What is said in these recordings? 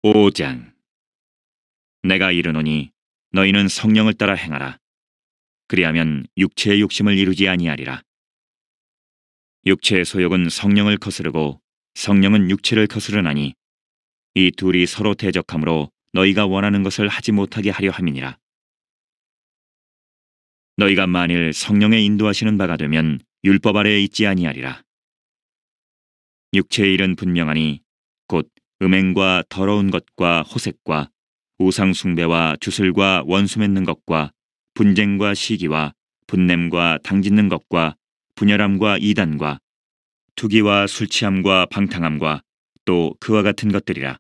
5장. 내가 이르노니 너희는 성령을 따라 행하라. 그리하면 육체의 욕심을 이루지 아니하리라. 육체의 소욕은 성령을 거스르고 성령은 육체를 거스르나니 이 둘이 서로 대적하므로 너희가 원하는 것을 하지 못하게 하려 함이니라. 너희가 만일 성령의 인도하시는 바가 되면 율법 아래에 있지 아니하리라. 육체의 일은 분명하니 곧 음행과 더러운 것과 호색과 우상 숭배와 주술과 원수 맺는 것과 분쟁과 시기와 분냄과 당짓는 것과 분열함과 이단과 투기와 술취함과 방탕함과 또 그와 같은 것들이라.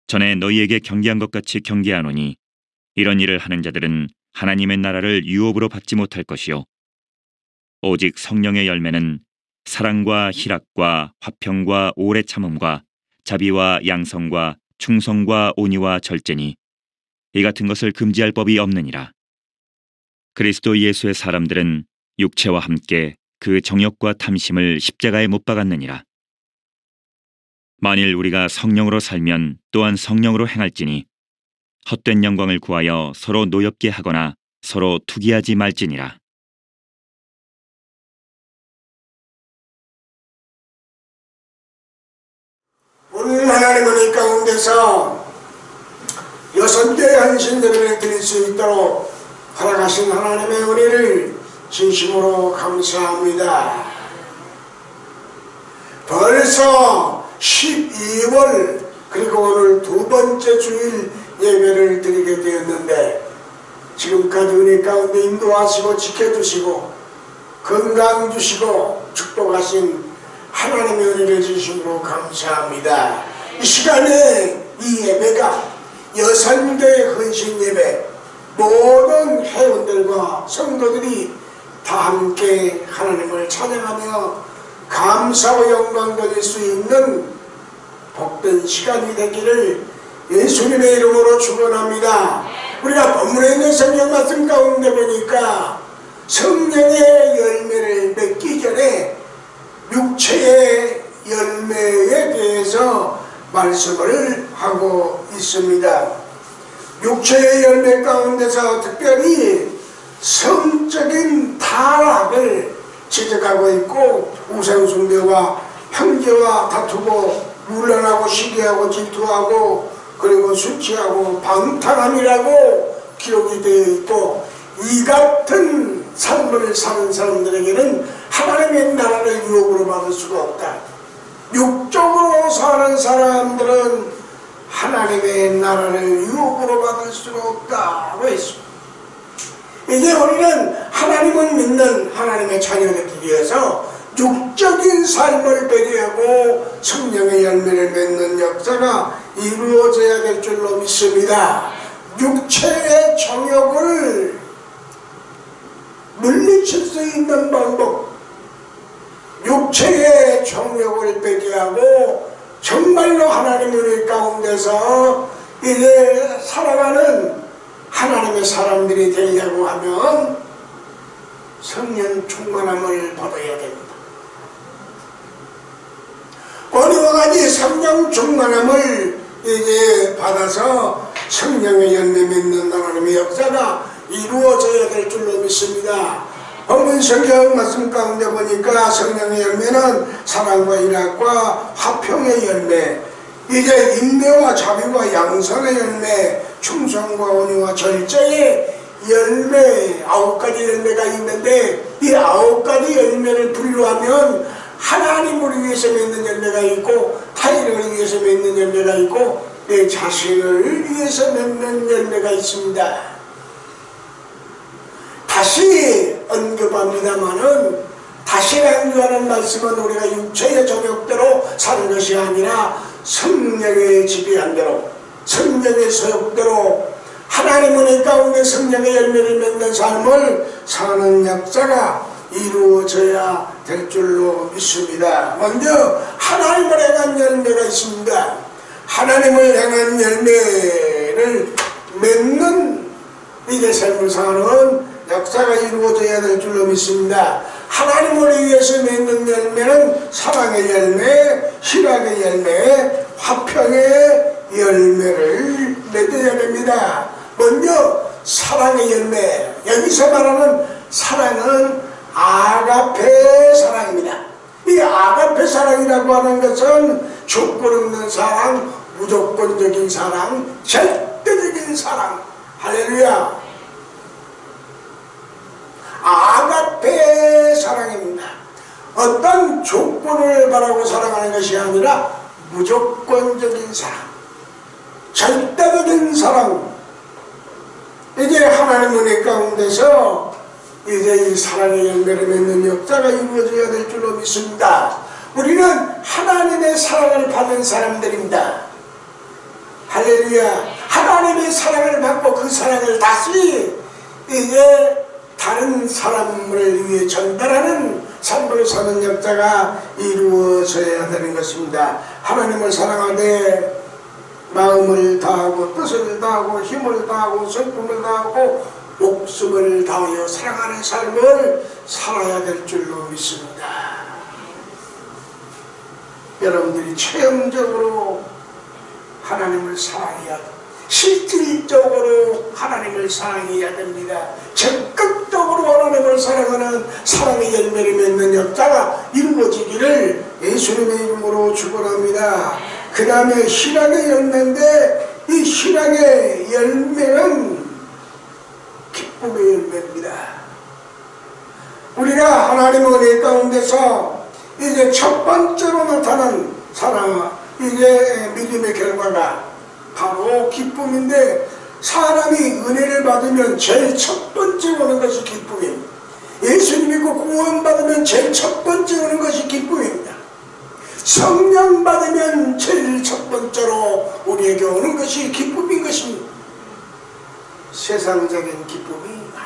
전에 너희에게 경계한 것 같이 경계하노니 이런 일을 하는 자들은 하나님의 나라를 유업으로 받지 못할 것이요 오직 성령의 열매는 사랑과 희락과 화평과 오래 참음과 자비와 양성과 충성과 온유와 절제니 이 같은 것을 금지할 법이 없느니라. 그리스도 예수의 사람들은 육체와 함께 그 정욕과 탐심을 십자가에 못 박았느니라. 만일 우리가 성령으로 살면 또한 성령으로 행할지니 헛된 영광을 구하여 서로 노엽게 하거나 서로 투기하지 말지니라. 오늘 하나님은 이 가운데서 6개의 헌신들을 드릴 수 있도록 허락하신 하나님의 은혜를 진심으로 감사합니다. 벌써 12월 그리고 오늘 두 번째 주일 예배를 드리게 되었는데 지금까지 은혜 가운데 인도하시고 지켜주시고 건강 주시고 축복하신 하나님의 은혜를 진심으로 감사합니다. 이 시간에 이 예배가 6개의 헌신 예배, 모든 회원들과 성도들이 다 함께 하나님을 찬양하며 감사와 영광 드릴 수 있는 복된 시간이 되기를 예수님의 이름으로 축원합니다. 우리가 본문에 있는 성경 말씀 가운데 보니까 성령의 열매를 맺기 전에 육체의 열매에 대해서 말씀을 하고 있습니다. 육체의 열매 가운데서 특별히 성적인 타락을 지적하고 있고 우상숭배와 형제와 다투고 물러나고 시기하고 질투하고 그리고 술취하고 방탕함이라고 기록이 되어 있고 이 같은 삶을 사는 사람들에게는 하나님의 나라를 유업으로 받을 수가 없다. 육적으로 사는 사람들은 하나님의 나라를 유업으로 받을 수가 없다고 했습니다. 이제 우리는 하나님을 믿는 하나님의 자녀되기 위해서 육적인 삶을 배제하고 성령의 열매를 맺는 역사가 이루어져야 될 줄로 믿습니다. 육체의 정욕을 물리칠 수 있는 방법, 육체의 정욕을 배제하고 정말로 하나님의 가운데서 이제 살아가는 하나님의 사람들이 되려고 하면 성령 충만함을 받아야 됩니다. 오늘과 같이 성령 충만함을 이제 받아서 성령의 열매 맺는 하나님의 역사가 이루어져야 될 줄로 믿습니다. 본문 성경 말씀 가운데 보니까 성령의 열매는 사랑과 희락과 화평의 열매, 이제 인내와 자비와 양선의 열매, 충성과 온유와 절제의 열매, 9가지 열매가 있는데 이 9가지 열매를 분류하면 하나님을 위해서 맺는 열매가 있고 타인을 위해서 맺는 열매가 있고 내 자신을 위해서 맺는 열매가 있습니다. 다시 언급합니다마는 다시 강조하는 말씀은 우리가 육체의 정욕대로 사는 것이 아니라 성령의 지배한 대로 성령의 소욕대로 하나님의 가운데 성령의 열매를 맺는 삶을 사는 역사가 이루어져야 될 줄로 믿습니다. 먼저 하나님을 향한 열매가 있습니다. 하나님을 향한 열매를 맺는 이제 삶을 사는 역사가 이루어져야 될 줄로 믿습니다. 하나님을 위해서 맺는 열매는 사랑의 열매, 희락의 열매, 화평의 조건 없는 사랑, 무조건적인 사랑, 절대적인 사랑. 할렐루야. 아가페 사랑입니다. 어떤 조건을 바라고 사랑하는 것이 아니라 무조건적인 사랑, 절대적인 사랑. 이제 하나님 은혜 가운데서 이제 이 사랑의 열매를 맺는 역사가 이루어져야 될 줄로 믿습니다. 우리는 하나님의 사랑을 받은 사람들입니다. 할렐루야. 하나님의 사랑을 받고 그 사랑을 다시 이제 다른 사람을 위해 전달하는 삶을 사는 역사가 이루어져야 되는 것입니다. 하나님을 사랑하되 마음을 다하고 뜻을 다하고 힘을 다하고 슬픔을 다하고 목숨을 다하여 사랑하는 삶을 살아야 될 줄로 믿습니다. 여러분들이 체험적으로 하나님을 사랑해야 됩니다. 실질적으로 하나님을 사랑해야 됩니다. 적극적으로 하나님을 사랑하는 사랑의 열매를 맺는 역사가 이루어지기를 예수님의 이름으로 축원합니다. 그 다음에 신앙의 열매인데 이 신앙의 열매는 기쁨의 열매입니다. 우리가 하나님의 은혜 가운데서 이제 첫 번째로 나타난 사랑, 이제 믿음의 결과가 바로 기쁨인데, 사람이 은혜를 받으면 제일 첫 번째 오는 것이 기쁨입니다. 예수 믿고 구원받으면 제일 첫 번째 오는 것이 기쁨입니다. 성령 받으면 제일 첫 번째로 우리에게 오는 것이 기쁨인 것입니다. 세상적인 기쁨이 아닙니다.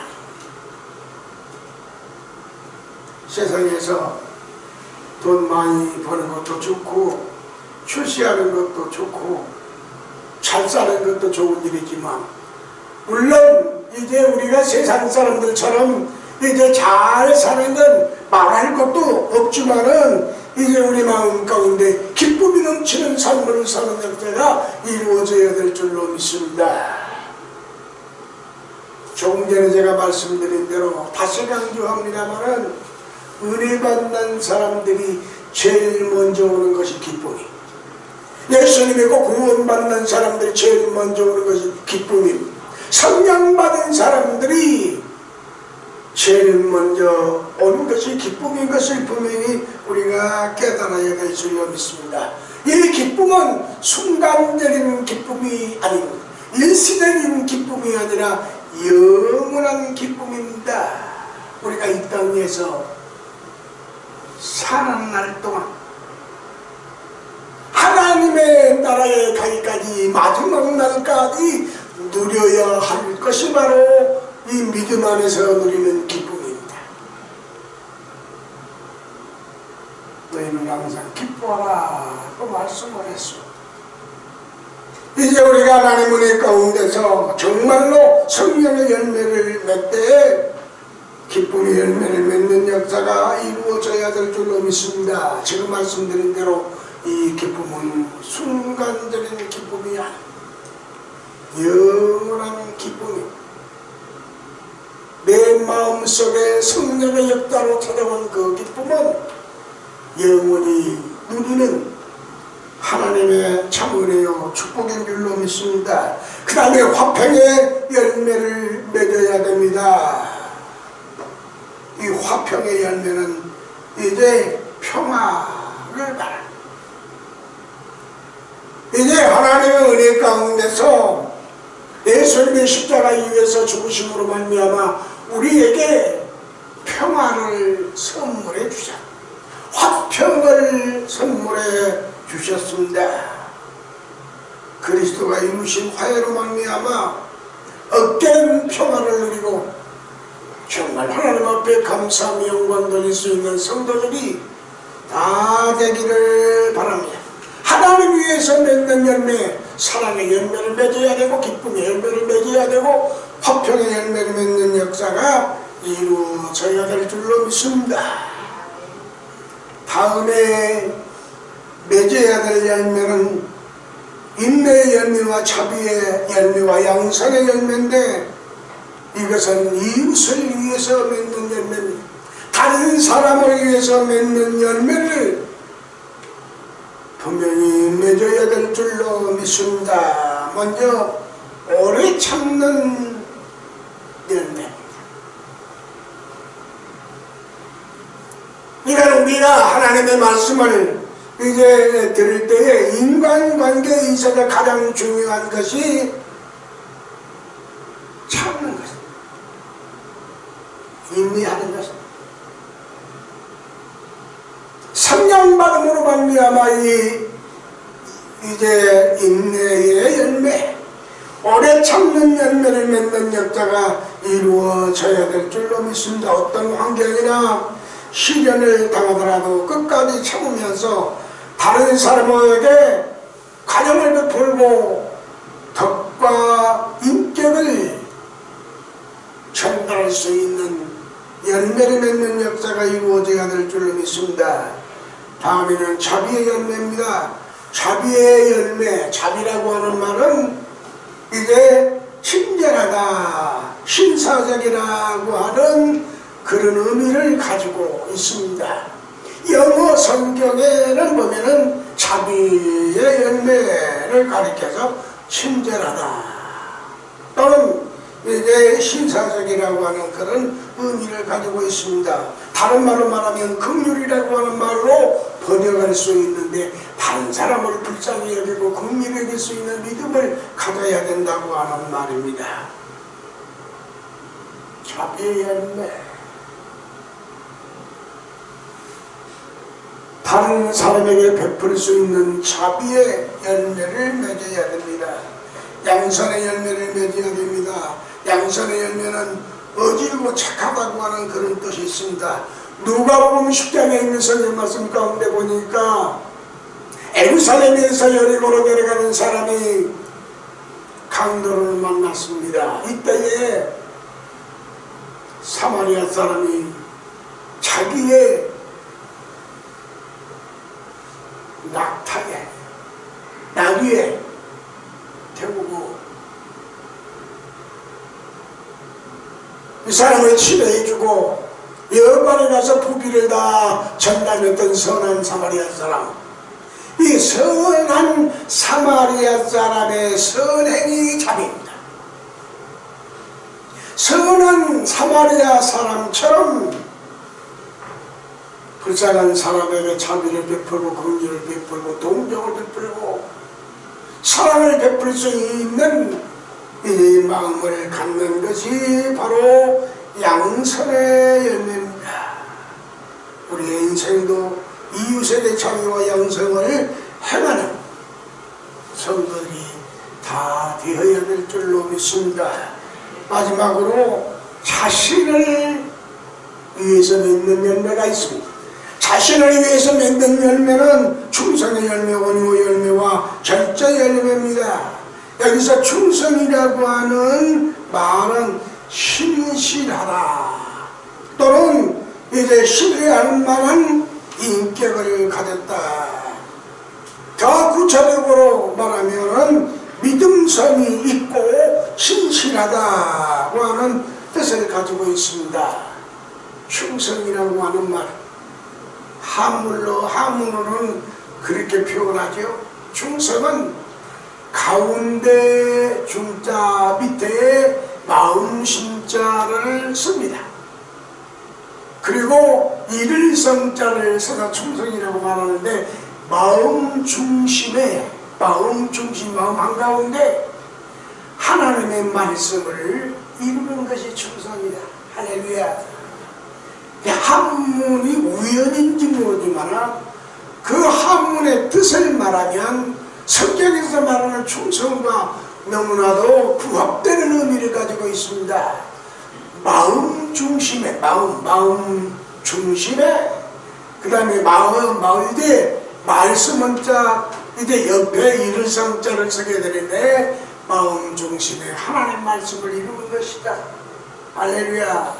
세상에서 돈 많이 버는 것도 좋고 출세하는 것도 좋고 잘 사는 것도 좋은 일이지만, 물론 이제 우리가 세상 사람들처럼 이제 잘 사는 건 말할 것도 없지만은 이제 우리 마음 가운데 기쁨이 넘치는 삶을 사는 역사가 이루어져야 될 줄로 믿습니다. 조금 전에 제가 말씀드린 대로 다시 강조합니다만은 은혜 받는 사람들이 제일 먼저 오는 것이 기쁨이, 예수님 믿고 구원받는 사람들이 제일 먼저 오는 것이 기쁨입니다. 성령 받은 사람들이 제일 먼저 오는 것이 기쁨인 것을 분명히 우리가 깨달아야 될 줄로 믿습니다. 이 기쁨은 순간적인 기쁨이 아닙니다. 일시적인 기쁨이 아니라 영원한 기쁨입니다. 우리가 이 땅에서 사는 날 동안 하나님의 나라에 가기까지 마지막 날까지 누려야 할 것이 바로 이 믿음 안에서 누리는 기쁨입니다. 너희는 항상 기뻐하라 고 말씀을 했습니다. 이제 우리가 하나님 은혜 가운데서 정말로 성령의 열매를 맺되 기쁨의 열매를 맺는 역사가 이루어져야 될 줄로 믿습니다. 지금 말씀드린 대로 이 기쁨은 순간적인 기쁨이 아닙니다. 영원한 기쁨입니다. 내 마음속에 성령의 역사로 찾아온 그 기쁨은 영원히 누리는 하나님의 참 은혜요 축복인 줄로 믿습니다. 그 다음에 화평의 열매를 맺어야 됩니다. 이 화평의 열매는 이제 평화를 말합니다. 이제 하나님의 은혜 가운데서 예수님의 십자가 위에서 죽으심으로 말미암아 우리에게 평화를 선물해 주셨다. 화평을 선물해 주셨습니다. 그리스도가 이루신 화해로 말미암아 얻된 평화를 누리고 정말 하나님 앞에 감사하며 영광 돌릴 수 있는 성도들이 다 되기를 바랍니다. 하나님 위해서 맺는 열매, 사랑의 열매를 맺어야 되고 기쁨의 열매를 맺어야 되고 화평의 열매를 맺는 역사가 이루어져야 될 줄로 믿습니다. 다음에 맺어야 될 열매는 인내의 열매와 자비의 열매와 양선의 열매인데, 이것은 이웃을 위해서 맺는 열매입니다. 다른 사람을 위해서 맺는 열매를 분명히 맺어야 될 줄로 믿습니다. 먼저 오래 참는 열매입니다. 그러니까 우리가 하나님의 말씀을 이제 들을 때에 인간관계에 있어서 가장 중요한 것이 참는 것입니다. 인내하는 것입니다. 성령받음으로 말미암아 이제 인내의 열매, 오래 참는 열매를 맺는 역사가 이루어져야 될 줄로 믿습니다. 어떤 환경이나 시련을 당하더라도 끝까지 참으면서 다른 사람에게 관용을 베풀고 덕과 인격을 전달할 수 있는 열매를 맺는 역사가 이루어져야 될 줄로 믿습니다. 다음에는 자비의 열매입니다. 자비의 열매, 자비라고 하는 말은 이제 친절하다, 신사적이라고 하는 그런 의미를 가지고 있습니다. 영어 성경에는 보면은 자비의 열매를 가리켜서 친절하다 또는 이제 신사적이라고 하는 그런 의미를 가지고 있습니다. 다른 말로 말하면 긍휼이라고 하는 말로 번역할 수 있는데 다른 사람을 불쌍히 여기고 긍휼히 여길 수 있는 믿음을 가져야 된다고 하는 말입니다. 자비의 열매, 다른 사람에게 베풀 수 있는 자비의 열매를 맺어야 됩니다. 양선의 열매를 맺어야 됩니다. 양선의 열매는 어지르고 착하다고 하는 그런 뜻이 있습니다. 누가복음 10장에 있는 성경 말씀 가운데 보니까 예루살렘에서 여리고로 내려가는 사람이 강도를 만났습니다. 이때에 사마리아 사람이 자기의 낙타에 나귀에 태우고 이 사람을 치료해주고 여관에 가서 부비를 다 전달했던 선한 사마리아 사람, 이 선한 사마리아 사람의 선행이 자비입니다. 선한 사마리아 사람처럼 불쌍한 사람에게 자비를 베풀고 긍휼을 베풀고 동정을 베풀고 사랑을 베풀 수 있는 이 마음을 갖는 것이 바로 양선의 열매입니다. 우리의 인생도 이웃에게 자비와 양성을 행하는 성도들이 다 되어야 될 줄로 믿습니다. 마지막으로 자신을 위해서 맺는 열매가 있습니다. 자신을 위해서 맺는 열매는 충성의 열매, 온유의 열매와 절제의 열매입니다. 여기서 충성이라고 하는 말은 신실하다 또는 이제 신뢰할 만한 인격을 가졌다. 더 구체적으로 말하면 믿음성이 있고 신실하다고 하는 뜻을 가지고 있습니다. 충성이라고 하는 말, 한문으로는 그렇게 표현하죠. 충성은 가운데 중자 밑에 마음 신자를 씁니다. 그리고 일성자를 써서 충성이라고 말하는데 마음 중심에 마음 한가운데 하나님의 말씀을 이루는 것이 충성이다. 할렐루야. 한문이 우연인지 모르지만 그 한문의 뜻을 말하면 성경에서 말하는 충성과 너무나도 부합되는 의미를 가지고 있습니다. 마음 중심에 마음 중심에 그 다음에 마을대 말씀은자 이제 옆에 일성자를 쓰게 되는데 마음 중심에 하나님 말씀을 이루는 것이다. 할렐루야.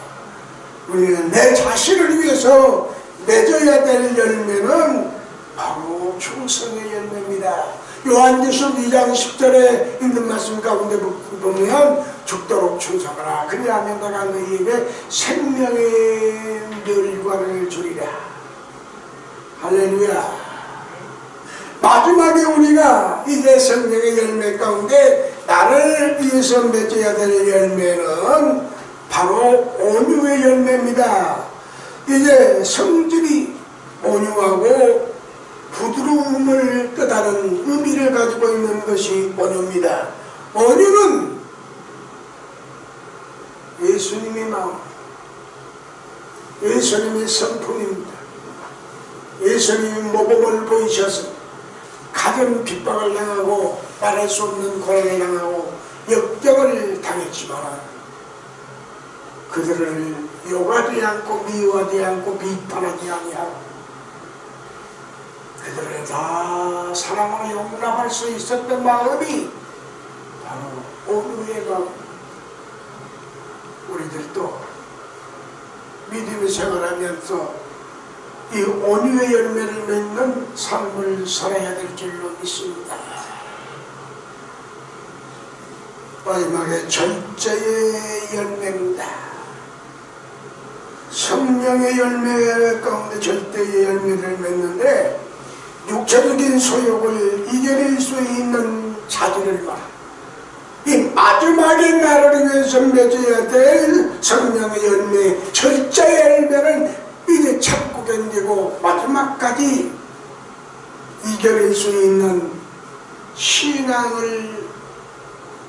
우리는 내 자신을 위해서 맺어야 될 열매는 바로 충성의 열매입니다. 요한계시록 2장 10절에 있는 말씀 가운데 보면 죽도록 충성하라. 그리하면 내가 너희에게 생명의 멸관을 주리라. 할렐루야. 마지막에 우리가 이제 성령의 열매 가운데 나를 위해서 맺어야 될 열매는 바로 온유의 열매입니다. 이제 성질이 온유하고 부드러움을 뜻하는 의미를 가지고 있는 것이 온유입니다. 온유는 예수님의 마음, 예수님의 성품입니다. 예수님이 모범을 보이셔서 가진 핍박을 당하고 말할 수 없는 고난을 당하고 역경을 당했지만 그들을 욕하지 않고 미워하지 않고 비판하지 아니하고 그들을 다 사랑으로 용납할 수 있었던 마음이 바로 온유의 마음. 우리들도 믿음의 생활하면서 이 온유의 열매를 맺는 삶을 살아야 될 줄로 믿습니다. 마지막에 절제의 열매입니다. 성령의 열매 가운데 절대의 열매를 맺는데 육체적인 소욕을 이겨낼 수 있는 자질을 말합니다. 이 마지막에 나를 위해서 맺어야 될 성령의 열매, 절제의 열매를 이제 참고 견디고 마지막까지 이겨낼 수 있는 신앙을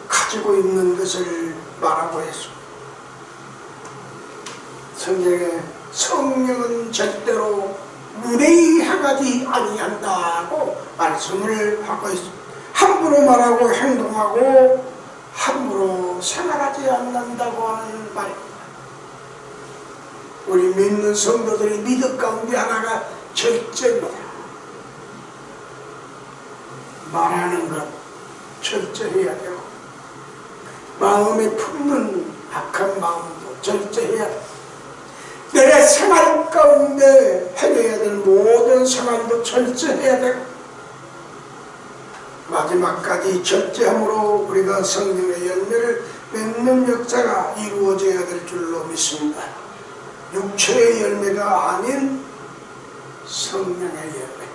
가지고 있는 것을 말하고 있습니다. 성경에 성령은 절대로 무례히 행하지 아니한다고 말씀을 하고 있습니다. 함부로 말하고 행동하고 함부로 생활하지 않는다고 하는 말입니다. 우리 믿는 성도들의 믿음 가운데 하나가 절제입니다. 말하는 것 절제해야 되고 마음에 품는 악한 마음도 절제해야 되고 내 생활 가운데 해내야 될 모든 생활도 절제해야 되고 마지막까지 절제함으로 우리가 성령의 열매를 맺는 역사가 이루어져야 될 줄로 믿습니다. 육체의 열매가 아닌 성령의 열매.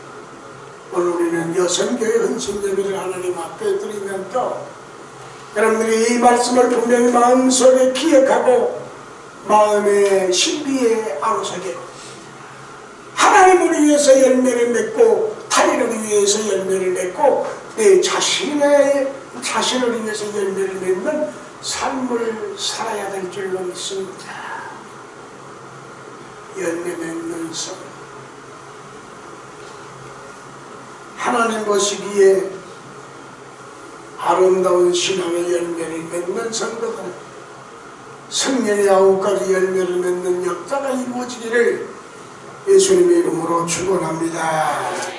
오늘 우리는 여성교회 헌신예배를 하나님 앞에 드리면서 여러분들이 이 말씀을 분명히 마음속에 기억하고 마음의 신비에 아로서게 하나님을 위해서 열매를 맺고 타인을 위해서 열매를 맺고 내 자신을 위해서 열매를 맺는 삶을 살아야 될 줄로 믿습니다. 열매 맺는 삶. 하나님 보시기에 아름다운 신앙의 열매를 맺는 성도들, 성령의 9가지 열매를 맺는 역사가 이루어지기를 예수님의 이름으로 축원합니다.